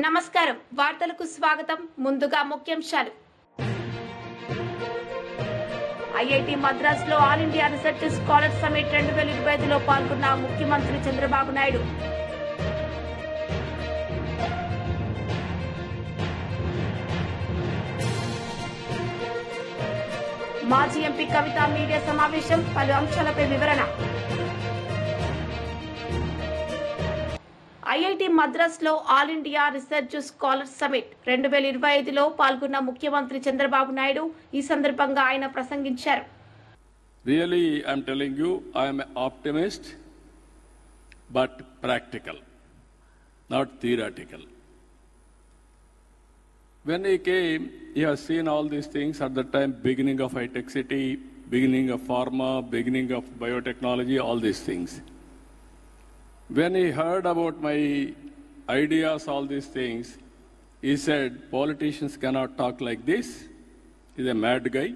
నమస్కారం వార్తలకు స్వాగతం ముందుగా ముఖ్యాంశాలు ఐఐటి మద్రాస్ లో all India research scholar summit 2025 లో పాల్గొన్న ముఖ్యమంత్రి చంద్రబాబు నాయుడు మాజీ ఎంపీ కవిత మీడియా సమావేశం పలు అంశాలపై వివరణ ఐఐటి మద్రాస్ లో all India research scholar summit 2025 లో పాల్గొన్న ముఖ్యమంత్రి చంద్రబాబు నాయుడు ఈ సందర్భంగా ఆయన ప్రసంగించారు. Really, I'm telling you, I am an optimist, but practical, not theoretical. When he came, he has seen all these things at the time, beginning of high-tech city, beginning of pharma, beginning of biotechnology, all these things. When he heard about my ideas, all these things, he said, politicians cannot talk like this. He's a mad guy.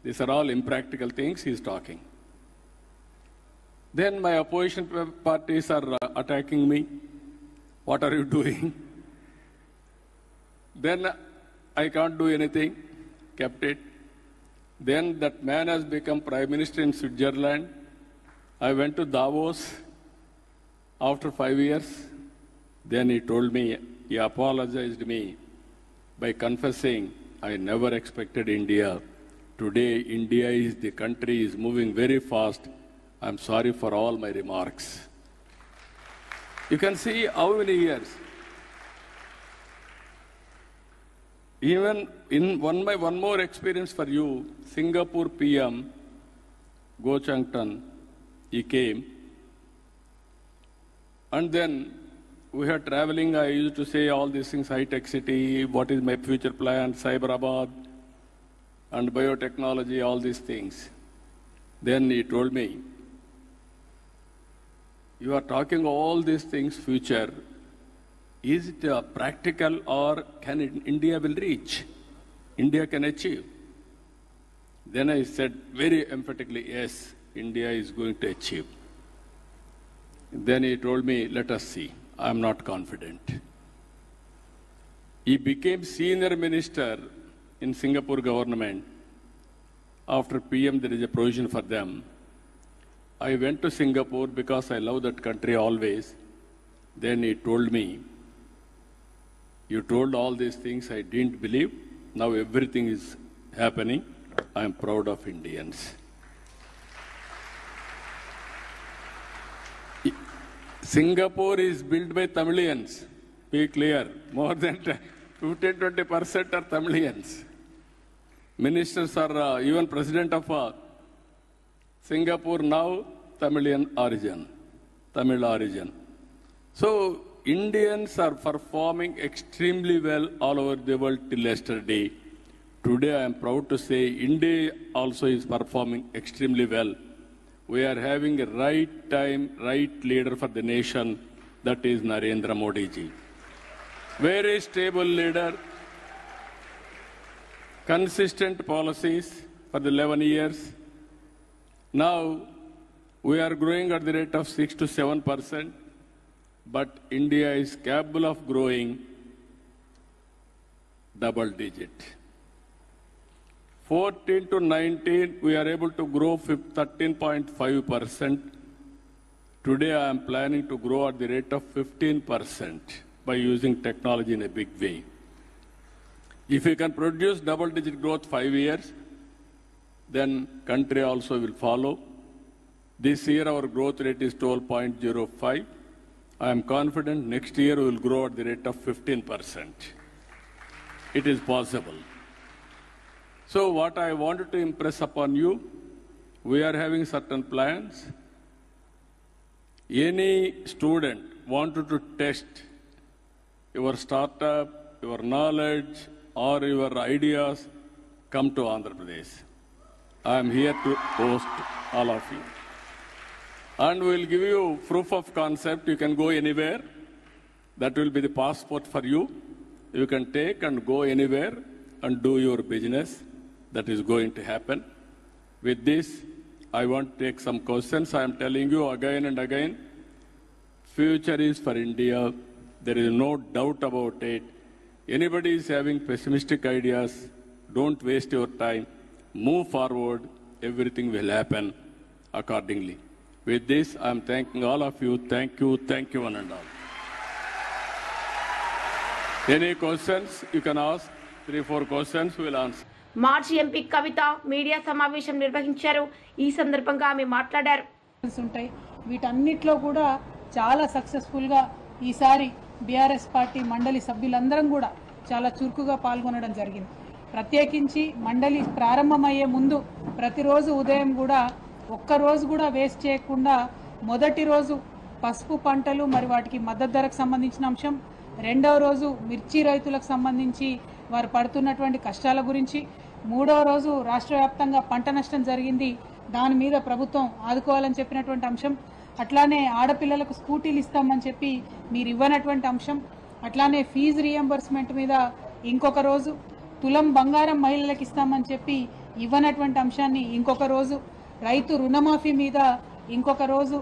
These are all impractical things he's talking. Then my opposition parties are attacking me. What are you doing? Then I can't do anything. Kept it. Then that man has become Prime Minister in Switzerland. I went to Davos. After 5 years, then he told me, he apologized me by confessing, I never expected India. Today, India is the country is moving very fast. I'm sorry for all my remarks. You can see how many years. Even in one more experience for you, Singapore PM, Goh Chang Tan, he came. And then we are traveling, I used to say all these things, high-tech city, what is my future plan, Cyberabad, and biotechnology, all these things. Then he told me, you are talking all these things, future. Is it practical or can India will reach? India can achieve. Then I said very emphatically, yes, India is going to achieve. Then he told me, let us see. I am not confident. He became senior minister in Singapore government. After PM, there is a provision for them. I went to Singapore because I love that country always. Then he told me, you told all these things I didn't believe. Now everything is happening. I am proud of Indians. Singapore is built by Tamilians. Be clear. More than 15-20% are Tamilians. Ministers are, even president of Singapore now, Tamil origin. So, Indians are performing extremely well all over the world till yesterday. Today, I am proud to say India also is performing extremely well. We are having a right time, right leader for the nation, that is Narendra Modi ji. Very stable leader, consistent policies for the 11 years. Now, we are growing at the rate of 6 to 7%, but India is capable of growing double digit. 14 to 19, we are able to grow 13.5%. Today, I am planning to grow at the rate of 15% by using technology in a big way. If we can produce double-digit growth 5 years, then country also will follow. This year, our growth rate is 12.05. I am confident next year we will grow at the rate of 15%. It is possible. So what I wanted to impress upon you, we are having certain plans. Any student wanted to test your startup, your knowledge, or your ideas, come to Andhra Pradesh. I am here to host all of you. And we will give you proof of concept. You can go anywhere. That will be the passport for you. You can take and go anywhere and do your business. That is going to happen. With this, I want to take some questions. I am telling you again and again, future is for India. There is no doubt about it. Anybody is having pessimistic ideas, don't waste your time. Move forward. Everything will happen accordingly. With this, I am thanking all of you. Thank you one and all. Any questions you can ask? 3-4 questions we will answer. మాజీ MP కవిత media సమావేశం నిర్వహించారు. ఈ సందర్భంగా ఆమె మాట్లాడారు. ఉంటాయి వీటన్నిటిలో కూడా చాలా సక్సెస్ఫుల్గా ఈసారి బీఆర్ఎస్ పార్టీ మండలి సభ్యులందరం కూడా చాలా చురుకుగా పాల్గొనడం జరిగింది. ప్రత్యేకించి మండలి ప్రారంభమయ్యే ముందు ప్రతిరోజు ఉదయం కూడా ఒక్కరోజు కూడా వేస్ట్ చేయకుండా మొదటి రోజు పసుపు పంటలు మరి వాటికి మద్దతు ధరకు సంబంధించిన అంశం, రెండవ రోజు మిర్చి రైతులకు సంబంధించి వారు పడుతున్నటువంటి కష్టాల గురించి, మూడవ రోజు రాష్ట్ర వ్యాప్తంగా పంట నష్టం జరిగింది, దాని మీద ప్రభుత్వం ఆదుకోవాలని చెప్పినటువంటి అంశం, అట్లానే ఆడపిల్లలకు స్కూటీలు ఇస్తామని చెప్పి మీరు ఇవ్వనటువంటి అంశం, అట్లానే ఫీజు రీఎంబర్స్మెంట్ మీద ఇంకొక రోజు, తులం బంగారం మహిళలకు ఇస్తామని చెప్పి ఇవ్వనటువంటి అంశాన్ని ఇంకొక రోజు, రైతు రుణమాఫీ మీద ఇంకొక రోజు,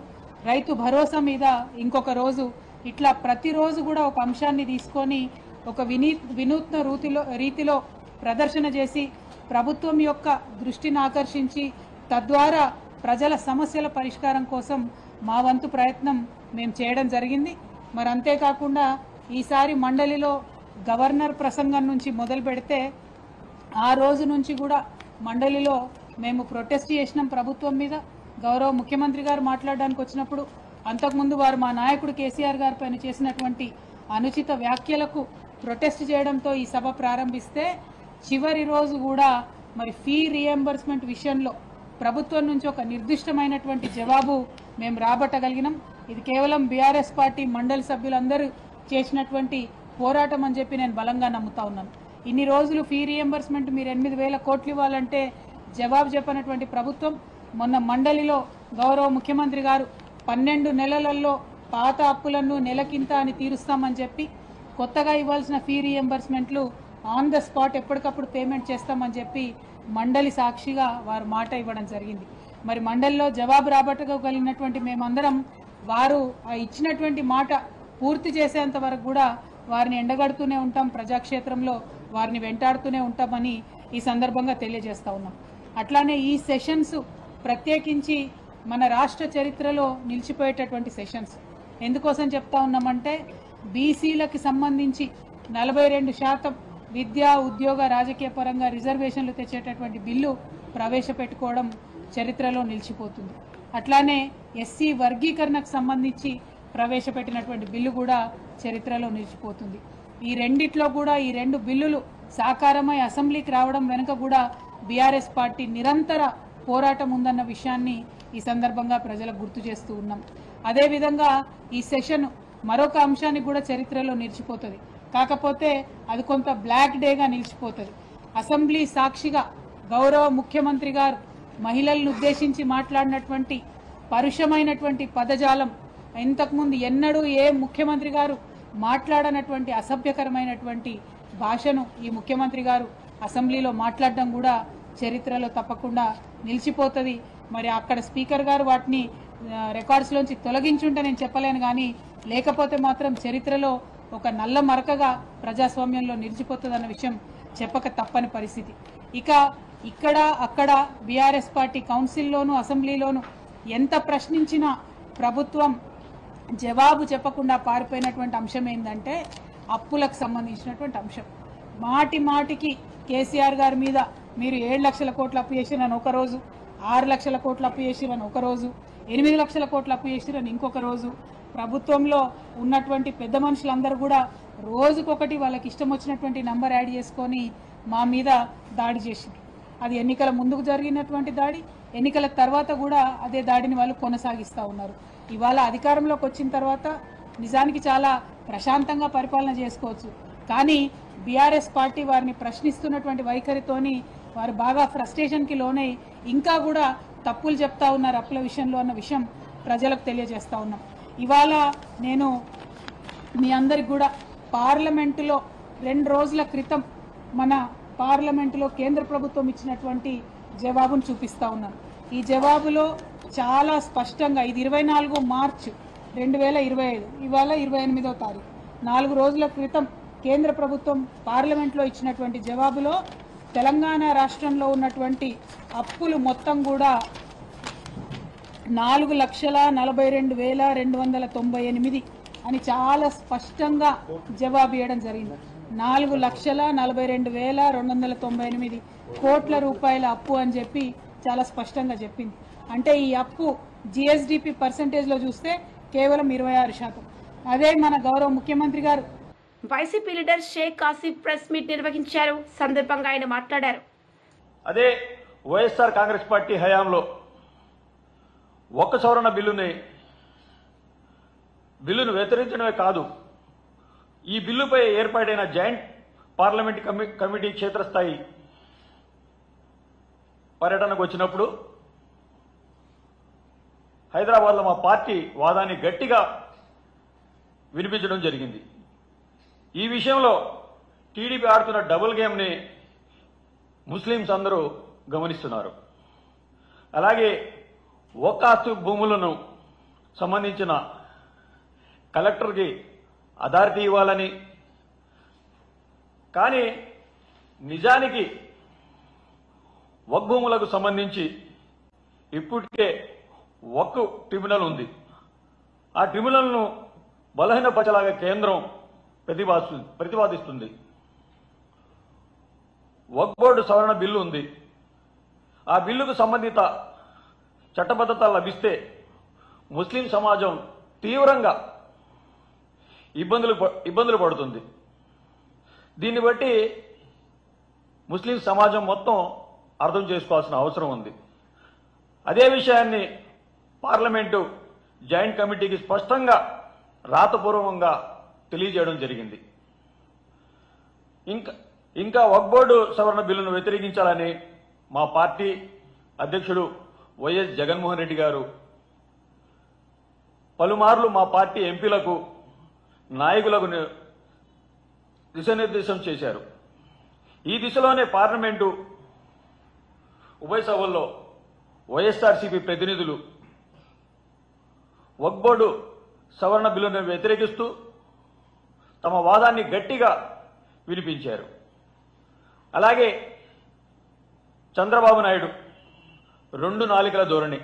రైతు భరోసా మీద ఇంకొక రోజు, ఇట్లా ప్రతిరోజు కూడా ఒక అంశాన్ని తీసుకొని ఒక వినూత్న రీతిలో ప్రదర్శన చేసి ప్రభుత్వం యొక్క దృష్టిని ఆకర్షించి తద్వారా ప్రజల సమస్యల పరిష్కారం కోసం మా వంతు ప్రయత్నం మేము చేయడం జరిగింది. మరి అంతేకాకుండా ఈసారి మండలిలో గవర్నర్ ప్రసంగం నుంచి మొదలు పెడితే ఆ రోజు నుంచి కూడా మండలిలో మేము ప్రొటెస్ట్ చేసినాం ప్రభుత్వం మీద. గౌరవ ముఖ్యమంత్రి గారు మాట్లాడడానికి వచ్చినప్పుడు అంతకుముందు వారు మా నాయకుడు కేసీఆర్ గారి పైన చేసినటువంటి అనుచిత వ్యాఖ్యలకు ప్రొటెస్ట్ చేయడంతో ఈ సభ ప్రారంభిస్తే చివరి రోజు కూడా మరి ఫీ రీఎంబర్స్మెంట్ విషయంలో ప్రభుత్వం నుంచి ఒక నిర్దిష్టమైనటువంటి జవాబు మేము రాబట్టగలిగినాం. ఇది కేవలం బీఆర్ఎస్ పార్టీ మండలి సభ్యులందరూ చేసినటువంటి పోరాటం అని చెప్పి నేను బలంగా నమ్ముతా ఉన్నాను. ఇన్ని రోజులు ఫీ రీఎంబర్స్మెంట్ మీరు 8,000 కోట్లు ఇవ్వాలంటే జవాబు చెప్పినటువంటి ప్రభుత్వం మొన్న మండలిలో గౌరవ ముఖ్యమంత్రి గారు 12 నెలలలో పాత అప్పులను నెలకింత అని తీరుస్తామని చెప్పి కొత్తగా ఇవ్వాల్సిన ఫీ రీఎంబర్స్మెంట్లు ఆన్ ద స్పాట్ ఎప్పటికప్పుడు పేమెంట్ చేస్తామని చెప్పి మండలి సాక్షిగా వారు మాట ఇవ్వడం జరిగింది. మరి మండలిలో జవాబు రాబట్టగలిగినటువంటి మేమందరం వారు ఇచ్చినటువంటి మాట పూర్తి చేసేంత వరకు కూడా వారిని ఎండగడుతూనే ఉంటాం, ప్రజాక్షేత్రంలో వారిని వెంటాడుతూనే ఉంటామని ఈ సందర్భంగా తెలియజేస్తా ఉన్నాం. అట్లానే ఈ సెషన్స్ ప్రత్యేకించి మన రాష్ట్ర చరిత్రలో నిలిచిపోయేటటువంటి సెషన్స్. ఎందుకోసం చెప్తా ఉన్నామంటే బీసీలకు సంబంధించి 42% విద్యా ఉద్యోగ రాజకీయ పరంగా రిజర్వేషన్లు తెచ్చేటటువంటి బిల్లు ప్రవేశపెట్టుకోవడం చరిత్రలో నిలిచిపోతుంది. అట్లానే ఎస్సీ వర్గీకరణకు సంబంధించి ప్రవేశపెట్టినటువంటి బిల్లు కూడా చరిత్రలో నిలిచిపోతుంది. ఈ రెండిట్లో కూడా ఈ 2 బిల్లులు సాకారమై అసెంబ్లీకి రావడం వెనుక కూడా బీఆర్ఎస్ పార్టీ నిరంతర పోరాటం ఉందన్న విషయాన్ని ఈ సందర్భంగా ప్రజలకు గుర్తు చేస్తూ ఉన్నాం. అదేవిధంగా ఈ సెషన్ మరొక అంశానికి కూడా చరిత్రలో నిలిచిపోతుంది. కాకపోతే అది కొంత బ్లాక్ డేగా నిలిచిపోతుంది. అసెంబ్లీ సాక్షిగా గౌరవ ముఖ్యమంత్రి గారు మహిళలను ఉద్దేశించి మాట్లాడినటువంటి పరుషమైనటువంటి పదజాలం ఇంతకుముందు ఎన్నడూ ఏ ముఖ్యమంత్రి గారు మాట్లాడనటువంటి అసభ్యకరమైనటువంటి భాషను ఈ ముఖ్యమంత్రి గారు అసెంబ్లీలో మాట్లాడడం కూడా చరిత్రలో తప్పకుండా నిలిచిపోతుంది. మరి అక్కడ స్పీకర్ గారు వాటిని రికార్డ్స్లోంచి తొలగించుంటే నేను చెప్పలేను, కానీ లేకపోతే మాత్రం చరిత్రలో ఒక నల్ల మరకగా ప్రజాస్వామ్యంలో నిలిచిపోతుందన్న విషయం చెప్పక తప్పని పరిస్థితి. ఇక ఇక్కడ అక్కడ బీఆర్ఎస్ పార్టీ కౌన్సిల్లోనూ అసెంబ్లీలోనూ ఎంత ప్రశ్నించినా ప్రభుత్వం జవాబు చెప్పకుండా పారిపోయినటువంటి అంశం ఏంటంటే అప్పులకు సంబంధించినటువంటి అంశం. మాటికి కేసీఆర్ గారి మీద మీరు 7 లక్షల కోట్లు అప్పు చేసిరని ఒకరోజు, 6 లక్షల కోట్లు అప్పు చేసిరని ఒకరోజు, 8 లక్షల కోట్లు అప్పు చేసిరని ఇంకొక రోజు, ప్రభుత్వంలో ఉన్నటువంటి పెద్ద మనుషులందరూ కూడా రోజుకొకటి వాళ్ళకి ఇష్టం వచ్చినటువంటి నంబర్ యాడ్ చేసుకొని మా మీద దాడి చేసింది. అది ఎన్నికల ముందుకు జరిగినటువంటి దాడి, ఎన్నికల తర్వాత కూడా అదే దాడిని వాళ్ళు కొనసాగిస్తూ ఉన్నారు. ఇవాళ అధికారంలోకి వచ్చిన తర్వాత నిజానికి చాలా ప్రశాంతంగా పరిపాలన చేసుకోవచ్చు, కానీ బీఆర్ఎస్ పార్టీ వారిని ప్రశ్నిస్తున్నటువంటి వైఖరితోని వారు బాగా ఫ్రస్ట్రేషన్కి లోనై ఇంకా కూడా తప్పులు చెప్తా ఉన్నారు అప్పుల విషయంలో అన్న విషయం ప్రజలకు తెలియజేస్తా ఉన్నాం. ఇవాళ నేను మీ అందరికి కూడా పార్లమెంటులో 2 రోజుల క్రితం మన పార్లమెంటులో కేంద్ర ప్రభుత్వం ఇచ్చినటువంటి జవాబును చూపిస్తా ఉన్నాను. ఈ జవాబులో చాలా స్పష్టంగా ఇది 24 మార్చి 2025, ఇవాళ 28వ తారీఖు, 4 రోజుల క్రితం కేంద్ర ప్రభుత్వం పార్లమెంట్లో ఇచ్చినటువంటి జవాబులో తెలంగాణ రాష్ట్రంలో ఉన్నటువంటి అప్పులు మొత్తం కూడా 4,42,298 అని చాలా స్పష్టంగా జవాబు ఇవ్వడం జరిగింది. 4,42,298 కోట్ల రూపాయల అప్పు అని చెప్పి చాలా స్పష్టంగా చెప్పింది. అంటే ఈ అప్పు జిఎస్డిపి పర్సెంటేజ్లో చూస్తే కేవలం 26%. అదే మన గౌరవ ముఖ్యమంత్రి గారు YCP leader Sheikh Asif press meet నిర్వహించారు. సందర్భంగా ఆయన మాట్లాడారు. అదే వైఎస్ఆర్ కాంగ్రెస్ పార్టీ హయాంలో ఒక్క సవరణ బిల్లును వ్యతిరేకించడమే కాదు, ఈ బిల్లుపై ఏర్పాటైన జాయింట్ పార్లమెంట్ కమిటీ క్షేత్రస్థాయి పర్యటనకు వచ్చినప్పుడు హైదరాబాద్లో మా పార్టీ వాదాన్ని గట్టిగా వినిపించడం జరిగింది. ఈ విషయంలో టీడీపీ ఆడుతున్న డబుల్ గేమ్ని ముస్లింస్ అందరూ గమనిస్తున్నారు. అలాగే ఒక్కాస్తు భూములను సంబంధించిన కలెక్టర్కి అథారిటీ ఇవ్వాలని, కానీ నిజానికి వక్ భూములకు సంబంధించి ఇప్పటికే వక్ ట్రిబ్యునల్ ఉంది. ఆ ట్రిబ్యునల్ను బలహీనపరచలాగా కేంద్రం ప్రతిపాదిస్తుంది. వక్ బోర్డు సవరణ బిల్లు ఉంది. ఆ బిల్లుకు సంబంధిత చట్టబద్ధత లభిస్తే ముస్లిం సమాజం తీవ్రంగా ఇబ్బందులు పడుతుంది. దీన్ని బట్టి ముస్లిం సమాజం మొత్తం అర్థం చేసుకోవాల్సిన అవసరం ఉంది. అదే విషయాన్ని పార్లమెంటు జాయింట్ కమిటీకి స్పష్టంగా రాతపూర్వకంగా తెలియజేయడం జరిగింది. ఇంకా వక్ బోర్డు సవరణ బిల్లును వ్యతిరేకించాలని మా పార్టీ అధ్యక్షుడు వైఎస్ జగన్మోహన్ రెడ్డి గారు పలుమార్లు మా పార్టీ ఎంపీలకు, నాయకులకు దిశానిర్దేశం చేశారు. ఈ దిశలోనే పార్లమెంటు ఉభయ సభల్లో వైఎస్ఆర్సీపీ ప్రతినిధులు వక్ బోర్డు సవరణ బిల్లును వ్యతిరేకిస్తూ తమ వాదాన్ని గట్టిగా వినిపించారు. అలాగే చంద్రబాబు నాయుడు 2 నాలుకల ధోరణి,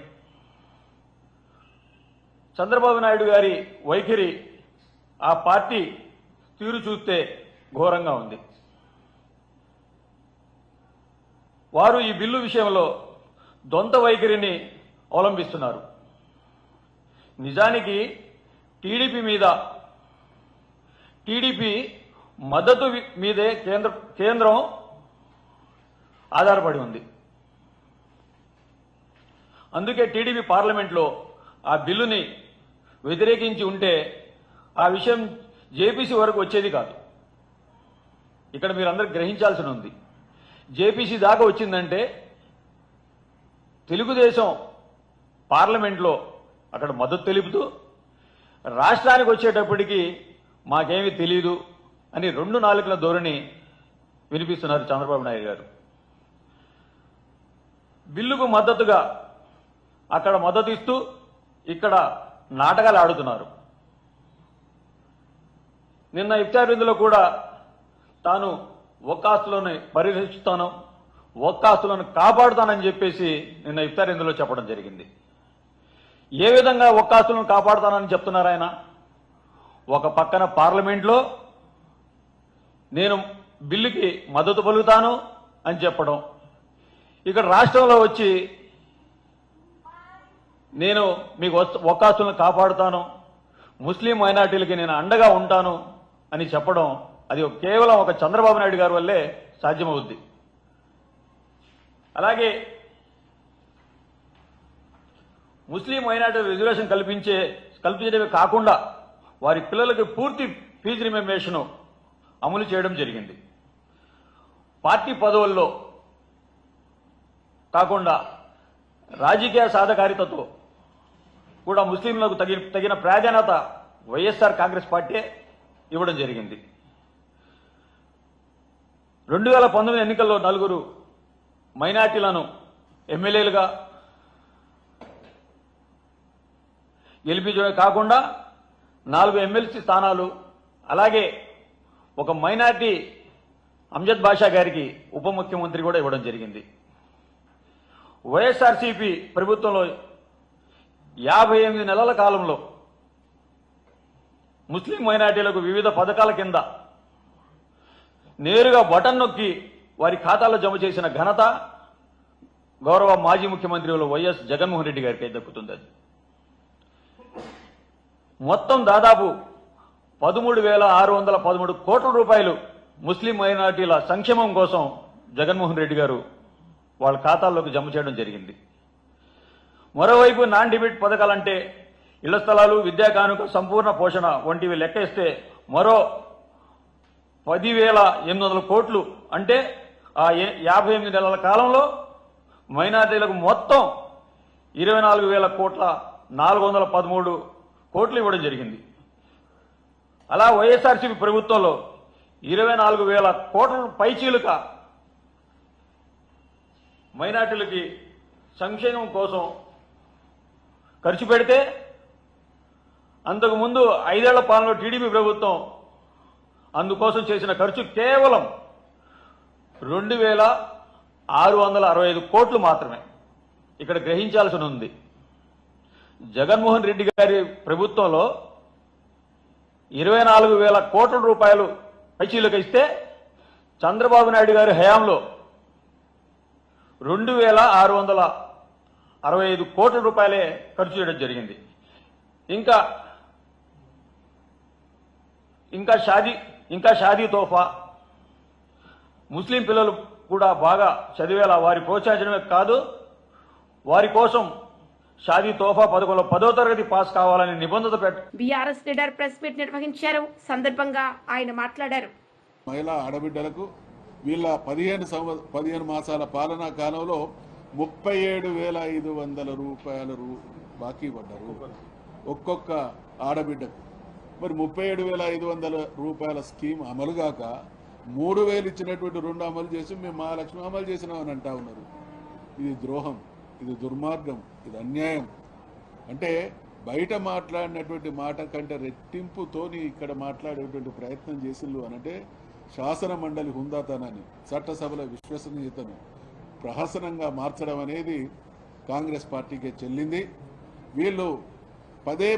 చంద్రబాబు నాయుడు గారి వైఖరి, ఆ పార్టీ తీరు చూస్తే ఘోరంగా ఉంది. వారు ఈ బిల్లు విషయంలో దొంత వైఖరిని అవలంబిస్తున్నారు. నిజానికి టీడీపీ మద్దతు మీదే కేంద్రం ఆధారపడి ఉంది. అందుకే టీడీపీ పార్లమెంట్లో ఆ బిల్లుని వ్యతిరేకించి ఉంటే ఆ విషయం జేపీసీ వరకు వచ్చేది కాదు. ఇక్కడ మీరందరూ గ్రహించాల్సి ఉంది. జేపీసీ దాకా వచ్చిందంటే తెలుగుదేశం పార్లమెంట్లో అక్కడ మద్దతు తెలుపుతూ రాష్ట్రానికి వచ్చేటప్పటికి మాకేమీ తెలియదు అని 2 నాలుకల ధోరణి వినిపిస్తున్నారు చంద్రబాబు నాయుడు గారు. బిల్లుకు మద్దతుగా అక్కడ మద్దతు ఇస్తూ ఇక్కడ నాటకాలు ఆడుతున్నారు. నిన్న ఇఫ్తార్ విందులో కూడా తాను ఒక్కాస్తులను పరిరక్షిస్తాను, ఒక్కాస్తులను కాపాడుతానని చెప్పేసి నిన్న ఇఫ్తార్ విందులో చెప్పడం జరిగింది. ఏ విధంగా ఒక్కాస్తులను కాపాడుతానని చెప్తున్నారు ఆయన? ఒక పక్కన పార్లమెంట్లో నేను బిల్లుకి మద్దతు పలుకుతాను అని చెప్పడం, ఇక్కడ రాష్ట్రంలో వచ్చి నేను మీకు ఒక్కాస్తులను కాపాడుతాను, ముస్లిం మైనార్టీలకి నేను అండగా ఉంటాను అని చెప్పడం, అది కేవలం ఒక చంద్రబాబు నాయుడు గారి వల్లే సాధ్యమవుద్ది. అలాగే ముస్లిం మైనార్టీ రిజర్వేషన్ కల్పించడమే కాకుండా వారి పిల్లలకి పూర్తి ఫీజు రిమెంబర్షన్ అమలు చేయడం జరిగింది. పార్టీ పదవుల్లో కాకుండా రాజకీయ సాధకారితతో కూడా ముస్లింలకు తగిన ప్రాధాన్యత వైఎస్ఆర్ కాంగ్రెస్ పార్టీ ఇవ్వడం జరిగింది. 2019 ఎన్నికల్లో 4 మైనార్టీలను ఎమ్మెల్యేలుగా గెలిపించడమే కాకుండా 4 ఎమ్మెల్సీ స్థానాలు, అలాగే ఒక మైనార్టీ అంజద్ బాషా గారికి ఉప ముఖ్యమంత్రి కూడా ఇవ్వడం జరిగింది. వైఎస్ఆర్సీపీ ప్రభుత్వంలో 58 నెలల కాలంలో ముస్లిం మైనార్టీలకు వివిధ పథకాల కింద నేరుగా బటన్ నొక్కి వారి ఖాతాలో జమ చేసిన ఘనత గౌరవ మాజీ ముఖ్యమంత్రి వైఎస్ జగన్మోహన్ రెడ్డి గారికి దక్కుతుంది. మొత్తం దాదాపు 13,613 కోట్ల రూపాయలు ముస్లిం మైనార్టీల సంక్షేమం కోసం జగన్మోహన్ రెడ్డి గారు వాళ్ళ ఖాతాల్లోకి జమ చేయడం జరిగింది. మరోవైపు నాన్ డిబిట్ పథకాలంటే ఇళ్ల స్థలాలు, విద్యా కానుక, సంపూర్ణ పోషణ వంటివి లెక్కేస్తే మరో 10,800 కోట్లు, అంటే ఆ 58 నెలల కాలంలో మైనార్టీలకు మొత్తం 24,413 కోట్లు ఇవ్వడం జరిగింది. అలా వైఎస్ఆర్సీపీ ప్రభుత్వంలో 24,000 కోట్ల పైచీలుక మైనార్టీలకి సంక్షేమం కోసం ఖర్చు పెడితే, అంతకుముందు 5 ఏళ్ల పాలనలో టీడీపీ ప్రభుత్వం అందుకోసం చేసిన ఖర్చు కేవలం 2,665 కోట్లు మాత్రమే. ఇక్కడ గ్రహించాల్సి ఉంది, జగన్మోహన్ రెడ్డి గారి ప్రభుత్వంలో 24,000 కోట్ల రూపాయలు పైచీలకు ఇస్తే చంద్రబాబు నాయుడు గారి హయాంలో 2,665 కోట్ల రూపాయలే ఖర్చు చేయడం జరిగింది. ఇంకా షాదీ తోఫా, ముస్లిం పిల్లలు కూడా బాగా చదివేలా వారి ప్రోత్సహించడమే కాదు, వారి కోసం షాదీ తోఫా పథకంలో 10వ తరగతి పాస్ కావాలని నిబంధన బీఆర్ఎస్ లీడర్ ప్రెస్ మీట్ నిర్వహించారు. సందర్భంగా ఆయన మాట్లాడారు. మహిళా ఆడబిడ్డలకు వీళ్ళ 15 మాసాల పాలనా కాలంలో 37,500 రూపాయలు బాకీ పడ్డారు ఒక్కొక్క ఆడబిడ్డకు. మరి 37,500 రూపాయల స్కీమ్ అమలుగాక 3,000 ఇచ్చినటువంటి 2 అమలు చేసి మేము మహాలక్ష్మి అమలు చేసినామని అంటా ఉన్నారు. ఇది ద్రోహం, ఇది దుర్మార్గం, ఇది అన్యాయం. అంటే బయట మాట్లాడినటువంటి మాట కంటే రెట్టింపుతోని ఇక్కడ మాట్లాడేటువంటి ప్రయత్నం చేసిల్లు అనంటే శాసన మండలి హుందాతనాన్ని, చట్టసభల విశ్వసనీయతను ప్రహసనంగా మార్చడం అనేది కాంగ్రెస్ పార్టీకే చెల్లింది. వీళ్ళు పదే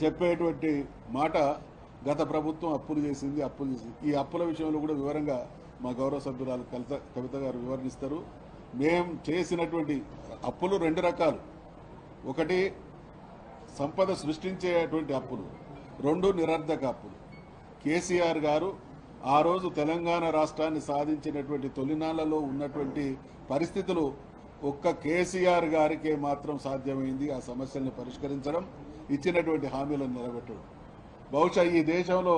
చెప్పేటువంటి మాట గత ప్రభుత్వం అప్పులు చేసింది. ఈ అప్పుల విషయంలో కూడా వివరంగా మా గౌరవ సభ్యురాలు కవిత గారు వివరణిస్తారు. మేం చేసినటువంటి అప్పులు 2 రకాలు. ఒకటి సంపద సృష్టించేటువంటి అప్పులు, 2 నిరర్ధక అప్పులు. కేసీఆర్ గారు ఆ రోజు తెలంగాణ రాష్ట్రాన్ని సాధించినటువంటి తొలినాళ్లలో ఉన్నటువంటి పరిస్థితులు ఒక్క కేసీఆర్ గారికే మాత్రం సాధ్యమైంది ఆ సమస్యల్ని పరిష్కరించడం, ఇచ్చినటువంటి హామీలను నిలబెట్టడం. బహుశా ఈ దేశంలో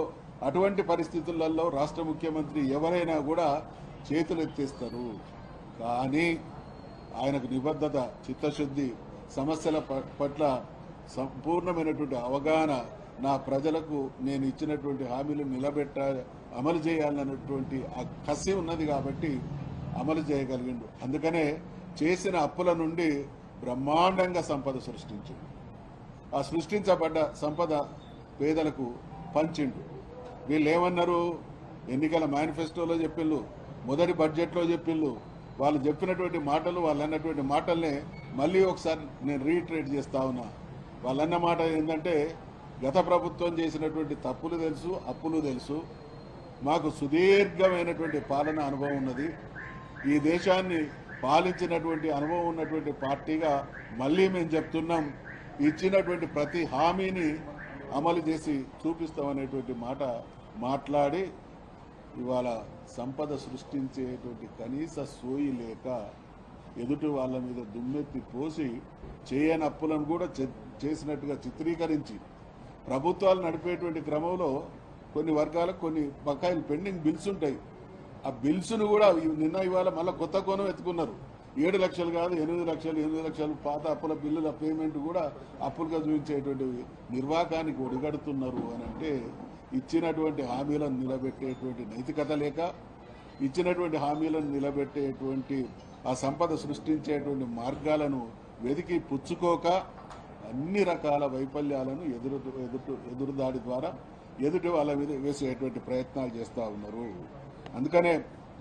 అటువంటి పరిస్థితులలో రాష్ట్ర ముఖ్యమంత్రి ఎవరైనా కూడా చేతులెత్తేస్తారు. కానీ ఆయనకు నిబద్ధత, చిత్తశుద్ధి, సమస్యల పట్ల సంపూర్ణమైనటువంటి అవగాహన, నా ప్రజలకు నేను ఇచ్చినటువంటి హామీలు అమలు చేయాలన్నటువంటి ఆ కసి ఉన్నది కాబట్టి అమలు చేయగలిగిండు. అందుకనే చేసిన అప్పుల నుండి బ్రహ్మాండంగా సంపద సృష్టించిండు. ఆ సృష్టించబడ్డ సంపద పేదలకు పంచిండు. వీళ్ళు ఏమన్నారు? ఎన్నికల మేనిఫెస్టోలో చెప్పిళ్ళు, మొదటి బడ్జెట్లో చెప్పిళ్ళు. వాళ్ళు చెప్పినటువంటి మాటలు, వాళ్ళు అన్నటువంటి మాటల్నే మళ్ళీ ఒకసారి నేను రీట్రేట్ చేస్తా ఉన్నా. వాళ్ళన్న మాట ఏంటంటే, గత ప్రభుత్వం చేసినటువంటి తప్పులు తెలుసు, అప్పులు తెలుసు, మాకు సుదీర్ఘమైనటువంటి పాలన అనుభవం ఉన్నది, ఈ దేశాన్ని పాలించినటువంటి అనుభవం ఉన్నటువంటి పార్టీగా మళ్ళీ మేము చెప్తున్నాం, ఇచ్చినటువంటి ప్రతి హామీని అమలు చేసి చూపిస్తామనేటువంటి మాట మాట్లాడి ఇవాళ సంపద సృష్టించేటువంటి కనీస సోయి లేక ఎదుటి వాళ్ళ మీద దుమ్మెత్తి పోసి చేయని అప్పులను కూడా చేసినట్టుగా చిత్రీకరించి ప్రభుత్వాలు నడిపేటువంటి క్రమంలో కొన్ని వర్గాలకు కొన్ని బకాయిలు పెండింగ్ బిల్స్ ఉంటాయి. ఆ బిల్స్ను కూడా నిన్న ఇవాళ మళ్ళీ కొత్త కోణం ఎత్తుకున్నారు. 7 లక్షలు కాదు 8 లక్షలు, 8 లక్షలు పాత అప్పుల బిల్లుల పేమెంట్ కూడా అప్పులుగా చూపించేటువంటి నిర్వాకానికి ఒడిగడుతున్నారు అని అంటే, ఇచ్చినటువంటి హామీలను నిలబెట్టేటువంటి నైతికత లేక, ఇచ్చినటువంటి హామీలను నిలబెట్టేటువంటి ఆ సంపద సృష్టించేటువంటి మార్గాలను వెతికి పుచ్చుకోక అన్ని రకాల వైఫల్యాలను ఎదురుదాడి ద్వారా ఎదుటి వాళ్ళ మీద వేసేటువంటి ప్రయత్నాలు చేస్తూ ఉన్నారు. అందుకనే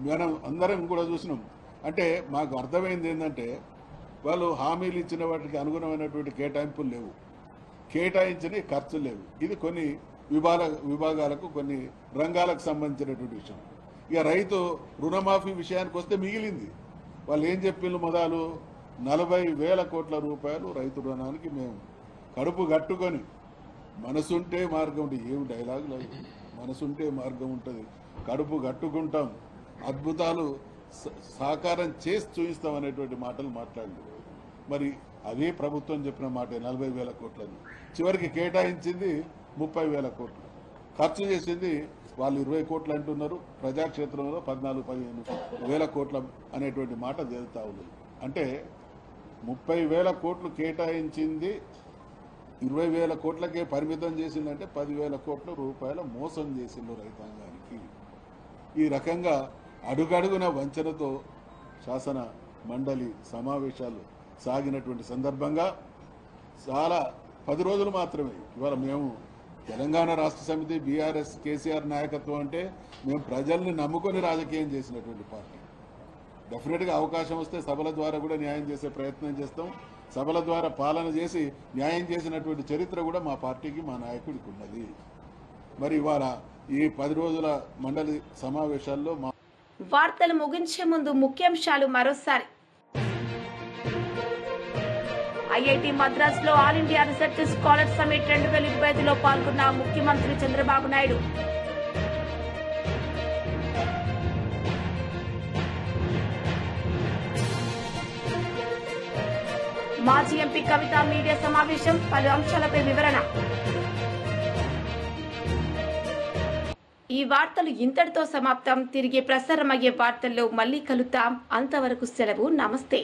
మనం అందరం కూడా చూసినాం. అంటే మాకు అర్థమైంది ఏంటంటే వాళ్ళు హామీలు ఇచ్చిన వాటికి అనుగుణమైనటువంటి కేటాయింపులు లేవు, కేటాయించిన ఖర్చులు లేవు. ఇది కొన్ని విభాగాలకు కొన్ని రంగాలకు సంబంధించినటువంటి విషయం. ఇక రైతు రుణమాఫీ విషయానికి వస్తే మిగిలింది. వాళ్ళు ఏం చెప్పిండ్రు మొదలు 40,000 కోట్ల రూపాయలు రైతు రుణానికి మేము కడుపు కట్టుకొని మనసుంటే మార్గం ఉంటుంది. ఏమి డైలాగ్ లేదు, మనసుంటే మార్గం ఉంటుంది, కడుపు కట్టుకుంటాం, అద్భుతాలు సాకారం చేసి చూపిస్తాం అనేటువంటి మాటలు మాట్లాడింది. మరి అదే ప్రభుత్వం చెప్పిన మాట 40,000 కోట్లని చివరికి కేటాయించింది 30,000 కోట్లు, ఖర్చు చేసింది వాళ్ళు 20 కోట్లు అంటున్నారు. ప్రజాక్షేత్రంలో 14-15,000 కోట్ల అనేటువంటి మాట తేలుతా ఉంది. అంటే 30,000 కోట్లు కేటాయించింది 20,000 కోట్లకే పరిమితం చేసిందంటే 10,000 కోట్ల రూపాయల మోసం చేసిండు రైతాంగానికి. ఈ రకంగా అడుగడుగున వంచనతో శాసన మండలి సమావేశాలు సాగినటువంటి సందర్భంగా చాలా 10 రోజులు మాత్రమే. ఇవాళ మేము తెలంగాణ రాష్ట్ర సమితి బీఆర్ఎస్ కేసీఆర్ నాయకత్వం అంటే మేము ప్రజల్ని నమ్ముకొని రాజకీయం చేసినటువంటి పార్టీ. డెఫినెట్గా అవకాశం వస్తే సభల ద్వారా కూడా న్యాయం చేసే ప్రయత్నం చేస్తాం. సభల ద్వారా పాలన చేసి న్యాయం చేసినటువంటి చరిత్ర కూడా మా పార్టీకి, మా నాయకుడికి ఉన్నది. మరి ఇవాళ ఈ 10 రోజుల మండలి సమావేశాల్లో వార్తలు ముగించే ముందు ముఖ్యాంశాలు మరోసారి. ఐఐటి మద్రాస్ లో all India research scholar summit 2025లో పాల్గొన్న ముఖ్యమంత్రి చంద్రబాబు నాయుడు. మాజీ ఎంపీ కవిత మీడియా సమావేశం, పలు అంశాలపై వివరణ. ఈ వార్తలు ఇంతటితో సమాప్తం. తిరిగి ప్రసారమయ్యే వార్తల్లో మళ్ళీ కలుద్దాం. అంతవరకు సెలవు. నమస్తే.